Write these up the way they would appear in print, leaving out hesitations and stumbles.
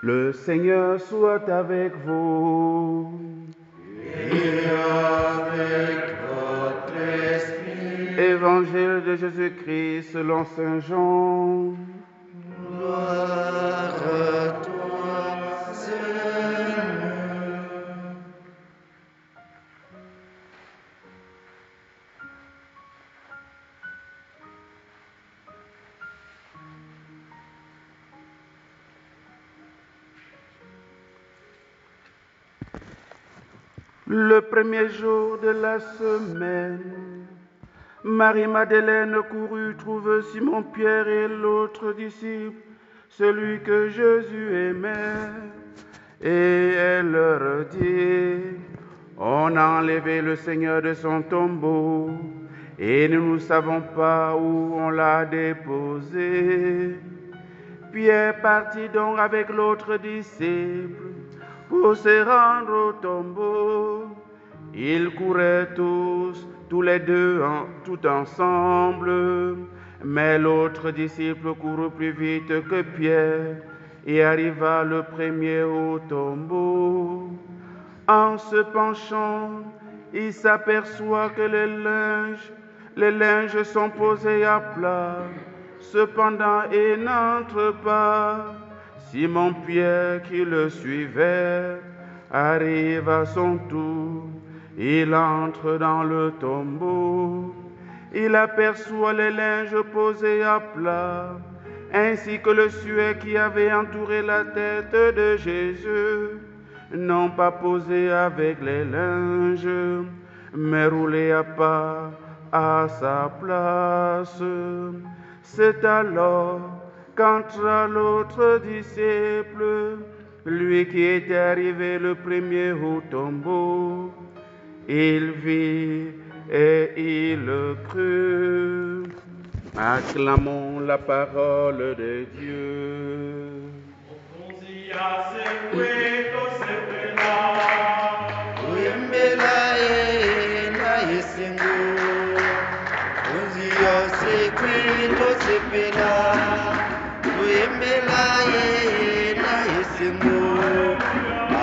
Le Seigneur soit avec vous. Et avec votre esprit. Évangile de Jésus-Christ selon Saint Jean. Gloire à toi, Seigneur. Le premier jour de la semaine, Marie-Madeleine courut trouver Simon-Pierre et l'autre disciple, celui que Jésus aimait. Et elle leur dit, on a enlevé le Seigneur de son tombeau, et nous ne savons pas où on l'a déposé. Pierre partit donc avec l'autre disciple pour se rendre au tombeau. Ils couraient tous les deux, tout ensemble. Mais l'autre disciple courut plus vite que Pierre et arriva le premier au tombeau. En se penchant, il s'aperçoit que les linges sont posés à plat. Cependant, il n'entre pas. Simon-Pierre, qui le suivait, arrive à son tour. Il entre dans le tombeau. Il aperçoit les linges posés à plat, ainsi que le suet qui avait entouré la tête de Jésus, non pas posé avec les linges, mais roulé à part à sa place. C'est alors qu'entra l'autre disciple, lui qui était arrivé le premier au tombeau. Il vit et il crut. Acclamons la parole de Dieu.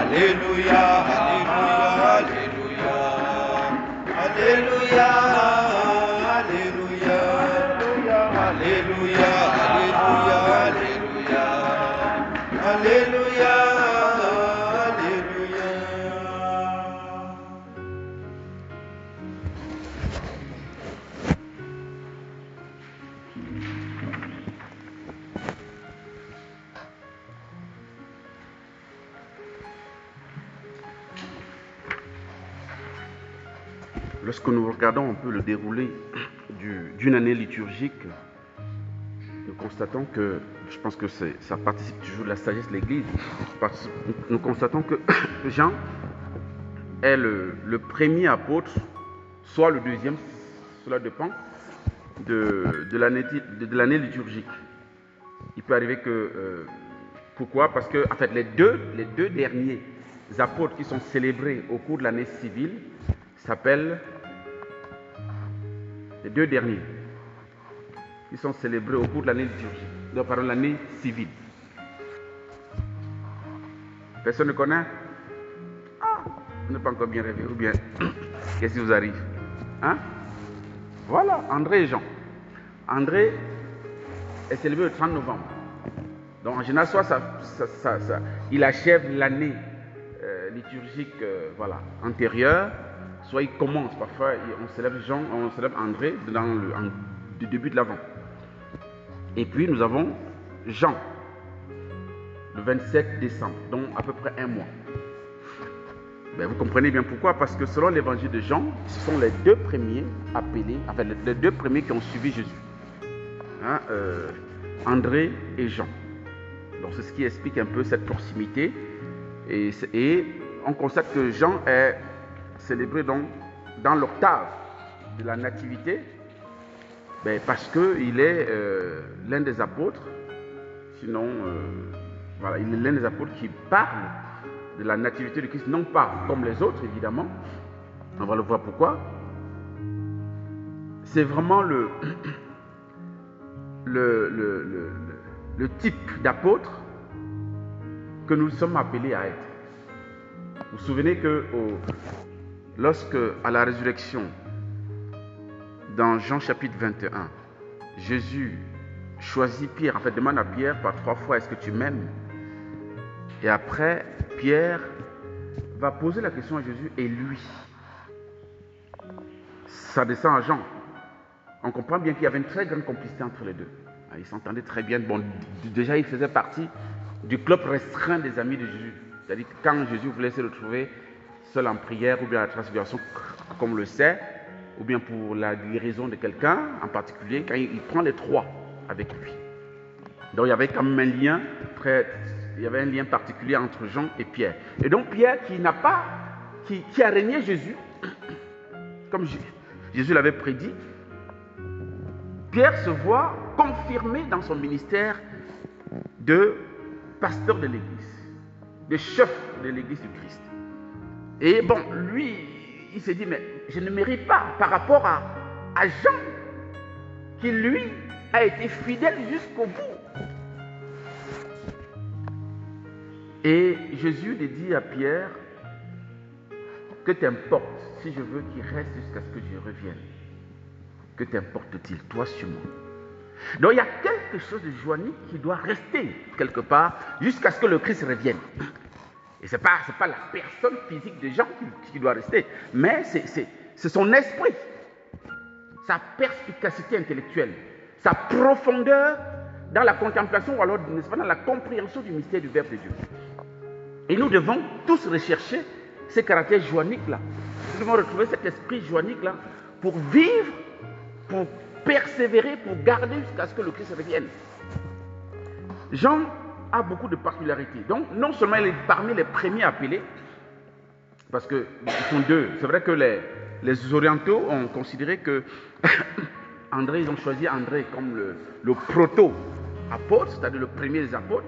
Alléluia, alléluia, alléluia, alléluia, alléluia, alléluia, alléluia, alléluia, alléluia. Lorsque nous regardons un peu le déroulé d'une année liturgique, nous constatons que, je pense que ça participe toujours de la sagesse de l'Église, nous constatons que Jean est le premier apôtre, soit le deuxième, cela dépend de l'année liturgique. Il peut arriver que... pourquoi? Parce que en fait, les deux derniers apôtres qui sont célébrés au cours de l'année civile s'appellent... Les deux derniers qui sont célébrés au cours de l'année liturgique, donc pardon, l'année civile. Personne ne connaît? On n'est pas encore bien réveillé, ou bien qu'est-ce qui vous arrive? Hein? Voilà, André et Jean. André est célébré le 30 novembre. Donc en général, soit il achève l'année liturgique antérieure, soit il commence. Parfois, on célèbre Jean, on célèbre André dans le début de l'Avent. Et puis nous avons Jean, le 27 décembre, donc à peu près un mois. Vous comprenez bien pourquoi, parce que selon l'évangile de Jean, ce sont les deux premiers appelés, enfin les deux premiers qui ont suivi Jésus. André et Jean. Donc c'est ce qui explique un peu cette proximité. Et on constate que Jean est célébré donc dans l'octave de la nativité, parce qu'il est l'un des apôtres. Sinon, il est l'un des apôtres qui parle de la nativité de Christ, non pas comme les autres évidemment. On va le voir pourquoi. C'est vraiment le type d'apôtre que nous sommes appelés à être. Vous vous souvenez que lorsque, à la résurrection, dans Jean chapitre 21, Jésus choisit Pierre, en fait demande à Pierre par 3 fois, est-ce que tu m'aimes? Et après, Pierre va poser la question à Jésus, et lui? Ça descend à Jean. On comprend bien qu'il y avait une très grande complicité entre les deux. Ils s'entendaient très bien. Bon, déjà, il faisait partie du club restreint des amis de Jésus. C'est-à-dire que quand Jésus voulait se retrouver seul en prière, ou bien à la transfiguration, comme on le sait, ou bien pour la guérison de quelqu'un en particulier, quand il prend les 3 avec lui. Donc il y avait quand même un lien il y avait un lien particulier entre Jean et Pierre. Et donc Pierre qui a régné Jésus, comme Jésus l'avait prédit, Pierre se voit confirmé dans son ministère de pasteur de l'église, de chef de l'église du Christ. Et bon, lui, il s'est dit, mais je ne mérite pas par rapport à Jean, qui lui a été fidèle jusqu'au bout. Et Jésus lui dit à Pierre, que t'importe si je veux qu'il reste jusqu'à ce que je revienne? Que t'importe-t-il, toi sur moi? Donc il y a quelque chose de joanique qui doit rester quelque part jusqu'à ce que le Christ revienne. Et ce n'est pas la personne physique de Jean qui doit rester, mais c'est son esprit, sa perspicacité intellectuelle, sa profondeur dans la contemplation ou alors, n'est-ce pas, dans la compréhension du mystère du Verbe de Dieu. Et nous devons tous rechercher ces caractères joaniques-là. Nous devons retrouver cet esprit joanique-là pour vivre, pour persévérer, pour garder jusqu'à ce que le Christ revienne. Jean a beaucoup de particularités. Donc, non seulement il est parmi les premiers appelés, parce qu'ils sont 2. C'est vrai que les orientaux ont considéré que André, ils ont choisi André comme le proto-apôtre, c'est-à-dire le premier des apôtres.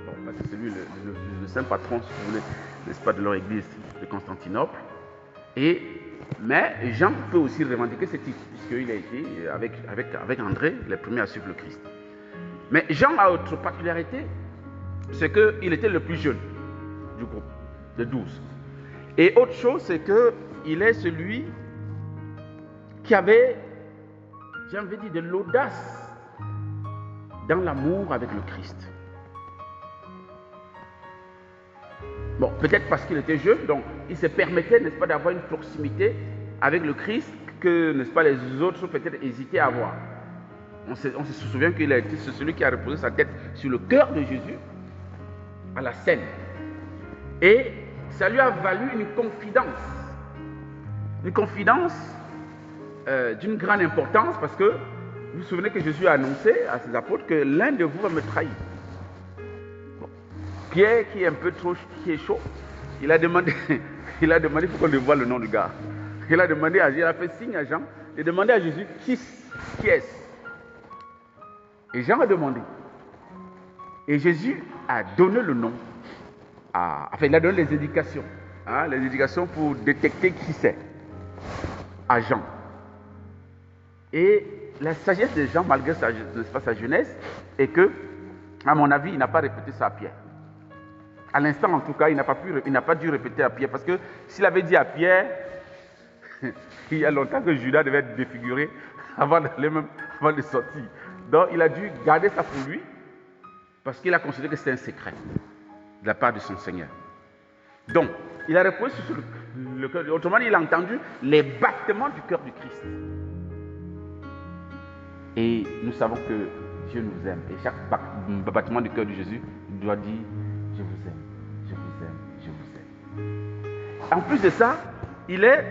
Bon, parce que c'est lui le saint patron, si vous voulez, n'est-ce pas, de leur église de Constantinople. Mais Jean peut aussi revendiquer ce titre, puisqu'il a été, avec André, le premier à suivre le Christ. Mais Jean a autre particularité, c'est qu'il était le plus jeune du groupe, de 12. Et autre chose, c'est qu'il est celui qui avait, j'ai envie de dire, de l'audace dans l'amour avec le Christ. Bon, peut-être parce qu'il était jeune, donc il se permettait, n'est-ce pas, d'avoir une proximité avec le Christ que, n'est-ce pas, les autres peut-être hésitaient à avoir. On se souvient qu'il a été celui qui a reposé sa tête sur le cœur de Jésus à la scène. Et ça lui a valu une confidence d'une grande importance, parce que vous vous souvenez que Jésus a annoncé à ses apôtres que l'un de vous va me trahir. Bon. Pierre, qui est un peu trop, qui est chaud, il a demandé, il faut qu'on lui voie le nom du gars. Il a fait signe à Jean, de demander à Jésus qui est-ce. Et Jean a demandé. Et Jésus a donné le nom. Enfin, il a donné les indications. Les indications pour détecter qui c'est. À Jean. Et la sagesse de Jean, malgré sa jeunesse, est que, à mon avis, il n'a pas répété ça à Pierre. À l'instant, en tout cas, il n'a pas dû répéter à Pierre. Parce que s'il avait dit à Pierre, il y a longtemps que Judas devait être défiguré avant de sortir. Donc, il a dû garder ça pour lui, parce qu'il a considéré que c'était un secret de la part de son Seigneur. Donc, il a reposé sur le cœur. Autrement, il a entendu les battements du cœur du Christ. Et nous savons que Dieu nous aime. Et chaque battement du cœur de Jésus doit dire, je vous aime, je vous aime, je vous aime. En plus de ça, il est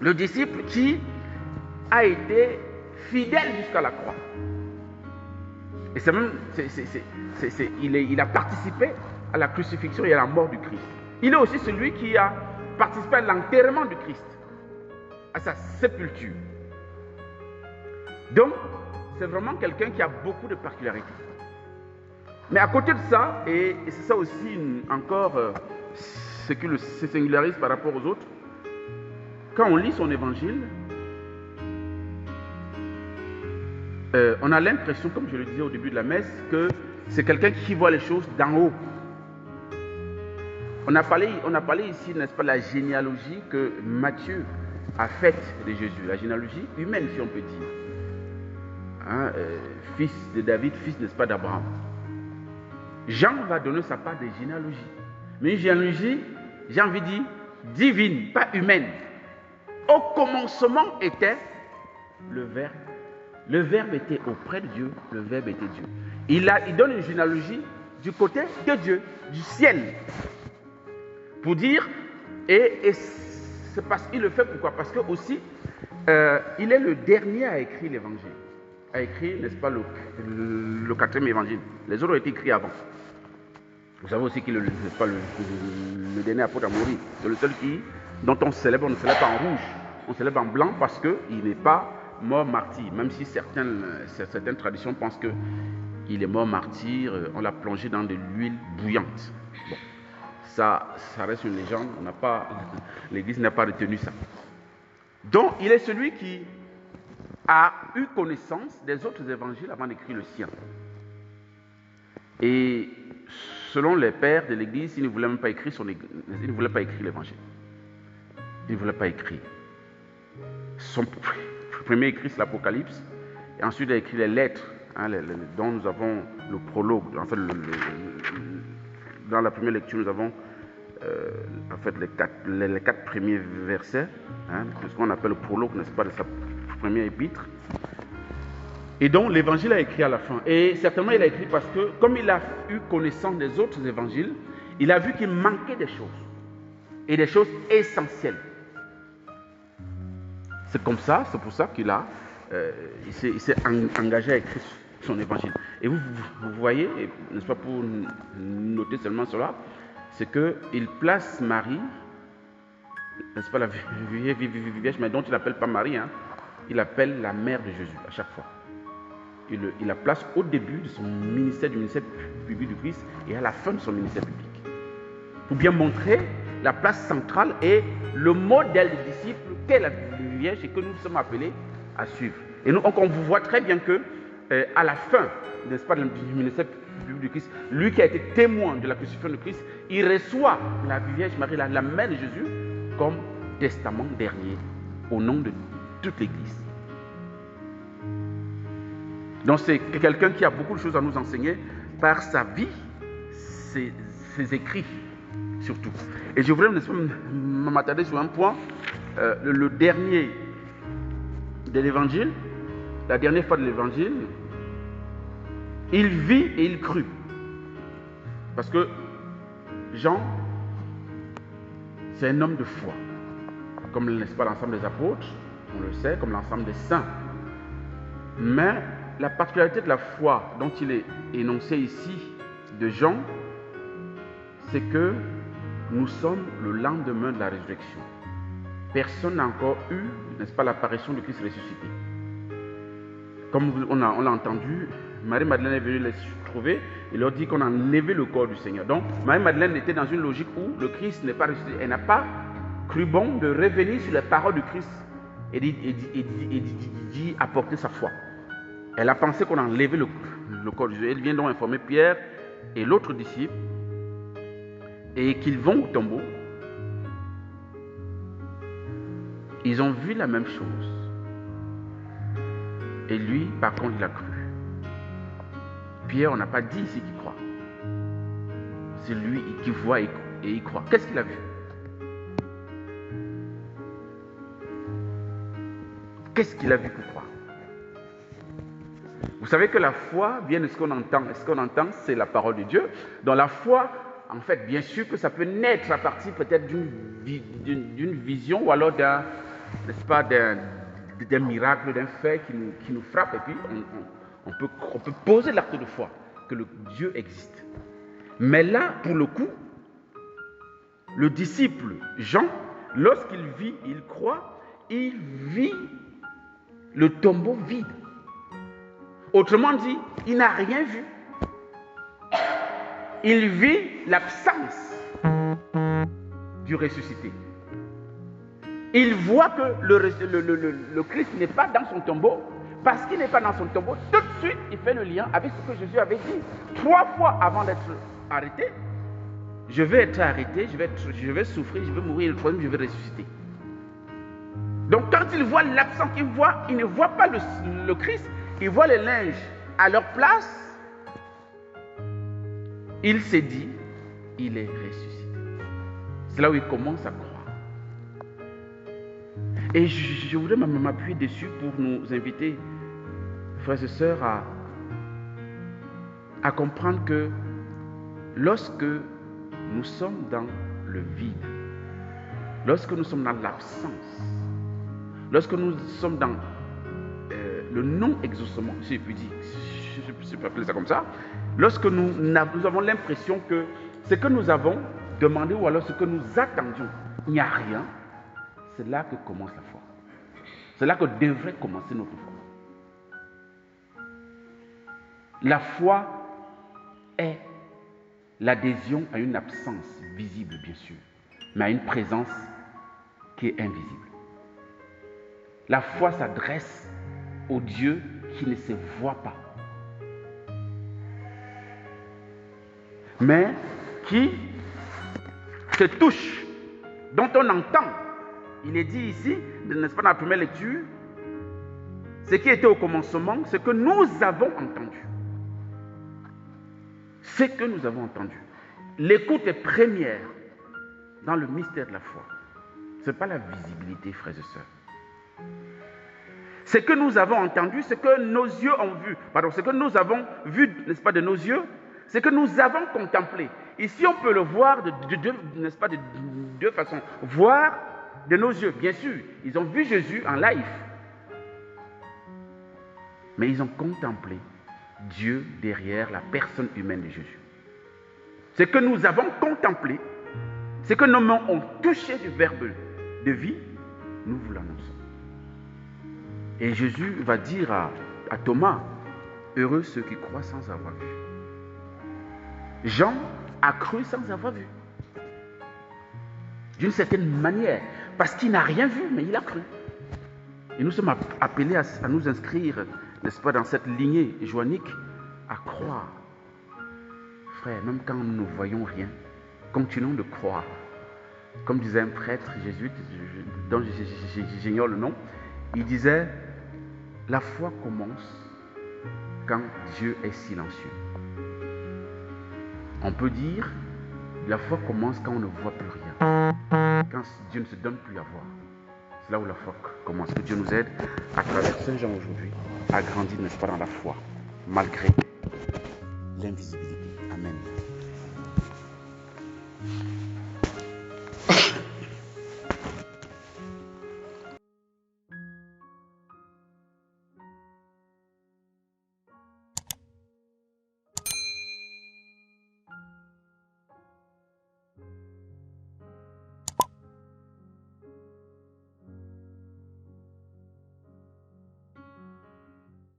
le disciple qui a été fidèle jusqu'à la croix. Et c'est même, il a participé à la crucifixion et à la mort du Christ. Il est aussi celui qui a participé à l'enterrement du Christ, à sa sépulture. Donc, c'est vraiment quelqu'un qui a beaucoup de particularités. Mais à côté de ça, et c'est ça aussi encore ce qui se singularise par rapport aux autres, quand on lit son évangile, on a l'impression, comme je le disais au début de la messe, que c'est quelqu'un qui voit les choses d'en haut. On a parlé ici, n'est-ce pas, la généalogie que Matthieu a faite de Jésus, la généalogie humaine, si on peut dire. Hein, fils de David, fils, n'est-ce pas, d'Abraham. Jean va donner sa part de généalogie. Mais une généalogie, j'ai envie de dire, divine, pas humaine. Au commencement était le Verbe. Le Verbe était auprès de Dieu, le Verbe était Dieu. Il donne une généalogie du côté de Dieu, du ciel. Pour dire, et c'est parce qu'il le fait, pourquoi? Parce que aussi, il est le dernier à écrire l'évangile. A écrit, n'est-ce pas, le 4e évangile. Les autres ont été écrits avant. Vous savez aussi qu'il n'est pas le dernier apôtre à mourir. C'est le seul dont on ne célèbre pas en rouge, on célèbre en blanc parce qu'il n'est pas mort martyr. Même si certaines traditions pensent qu'il est mort martyr, on l'a plongé dans de l'huile bouillante. Bon, ça reste une légende, l'Église n'a pas retenu ça. Donc, il est celui qui a eu connaissance des autres évangiles avant d'écrire le sien. Et selon les pères de l'Église, il ne voulait même pas écrire il ne voulait pas écrire l'évangile. Il ne voulait pas écrire. Son premier écrit, c'est l'Apocalypse. Et ensuite, il a écrit les lettres, hein, dont nous avons le prologue. En fait, dans la première lecture, nous avons les 4 premiers versets, hein, ce qu'on appelle le prologue, n'est-ce pas, de sa première épître. Et donc, l'évangile a écrit à la fin. Et certainement, il a écrit parce que, comme il a eu connaissance des autres évangiles, il a vu qu'il manquait des choses. Et des choses essentielles. C'est comme ça, c'est pour ça qu'il s'est engagé à écrire son évangile. Et vous voyez, n'est-ce pas, pour noter seulement cela, c'est qu'il place Marie, n'est-ce pas, la Vierge, mais dont il n'appelle pas Marie, hein, il appelle la mère de Jésus à chaque fois. Il la place au début de son ministère, du ministère public du Christ, et à la fin de son ministère public. Pour bien montrer la place centrale et le modèle des disciples qu'est la Vierge et que nous sommes appelés à suivre. Et nous, on vous voit très bien que à la fin, n'est-ce pas, du ministère public du Christ, lui qui a été témoin de la crucifixion de Christ, il reçoit la Vierge Marie, la mère de Jésus, comme testament dernier au nom de toute l'Église. Donc c'est quelqu'un qui a beaucoup de choses à nous enseigner par sa vie, ses écrits surtout. Et je voudrais m'attarder sur un point, le dernier de l'évangile, la dernière fois de l'évangile, il vit et il crut. Parce que Jean, c'est un homme de foi, comme n'est-ce pas l'ensemble des apôtres, on le sait, comme l'ensemble des saints. Mais la particularité de la foi dont il est énoncé ici de Jean, c'est que nous sommes le lendemain de la résurrection. Personne n'a encore eu, n'est-ce pas, l'apparition de Christ ressuscité. Comme on l'a entendu, Marie-Madeleine est venue les trouver et leur dit qu'on a enlevé le corps du Seigneur. Donc, Marie-Madeleine était dans une logique où le Christ n'est pas ressuscité. Elle n'a pas cru bon de revenir sur les paroles du Christ et d'y apporter sa foi. Elle a pensé qu'on a enlevé le corps de Jésus. Elle vient donc informer Pierre et l'autre disciple et qu'ils vont au tombeau. Ils ont vu la même chose. Et lui, par contre, il a cru. Pierre, on n'a pas dit ici qu'il croit. C'est lui qui voit et il croit. Qu'est-ce qu'il a vu? Qu'est-ce qu'il a vu pour croire? Vous savez que la foi vient de ce qu'on entend. Et ce qu'on entend, c'est la parole de Dieu. Dans la foi, en fait, bien sûr que ça peut naître à partir peut-être d'une vision ou alors d'un, n'est-ce pas, d'un miracle, d'un fait qui nous frappe. Et puis, on peut poser l'acte de foi que le Dieu existe. Mais là, pour le coup, le disciple Jean, lorsqu'il vit, il croit, il vit le tombeau vide. Autrement dit, il n'a rien vu. Il vit l'absence du ressuscité. Il voit que le Christ n'est pas dans son tombeau. Parce qu'il n'est pas dans son tombeau, tout de suite, il fait le lien avec ce que Jésus avait dit. 3 fois avant d'être arrêté, je vais être arrêté, je vais souffrir, je vais mourir, le troisième, je vais ressusciter. Donc quand il voit l'absent, il ne voit pas le Christ, il voit les linges à leur place, il s'est dit, il est ressuscité. C'est là où il commence à croire. Et je voudrais m'appuyer dessus pour nous inviter, frères et sœurs, à comprendre que lorsque nous sommes dans le vide, lorsque nous sommes dans l'absence, lorsque nous sommes dans le non-exaucement, si je puis dire, je peux appeler ça comme ça, lorsque nous avons l'impression que ce que nous avons demandé ou alors ce que nous attendions, il n'y a rien, c'est là que commence la foi. C'est là que devrait commencer notre foi. La foi est l'adhésion à une absence visible, bien sûr, mais à une présence qui est invisible. La foi s'adresse au Dieu qui ne se voit pas, mais qui se touche, dont on entend. Il est dit ici, n'est-ce pas, dans la première lecture, ce qui était au commencement, ce que nous avons entendu. Ce que nous avons entendu. L'écoute est première dans le mystère de la foi. Ce n'est pas la visibilité, frères et sœurs. Ce que nous avons entendu, ce que nos yeux ont vu, ce que nous avons vu, n'est-ce pas, de nos yeux, ce que nous avons contemplé. Ici, on peut le voir n'est-ce pas, de deux façons. Voir de nos yeux, bien sûr. Ils ont vu Jésus en live. Mais ils ont contemplé Dieu derrière la personne humaine de Jésus. Ce que nous avons contemplé, ce que nos mains ont touché du verbe de vie, nous vous l'annonçons. Et Jésus va dire à Thomas, heureux ceux qui croient sans avoir vu. Jean a cru sans avoir vu. D'une certaine manière, parce qu'il n'a rien vu, mais il a cru. Et nous sommes appelés à nous inscrire, n'est-ce pas, dans cette lignée joanique, à croire. Frère, même quand nous ne voyons rien, continuons de croire. Comme disait un prêtre jésuite, dont j'ignore le nom, il disait, la foi commence quand Dieu est silencieux. On peut dire, la foi commence quand on ne voit plus rien. Quand Dieu ne se donne plus à voir. C'est là où la foi commence. Que Dieu nous aide, à travers Saint Jean aujourd'hui, à grandir, n'est-ce pas, dans la foi, malgré l'invisibilité. Amen.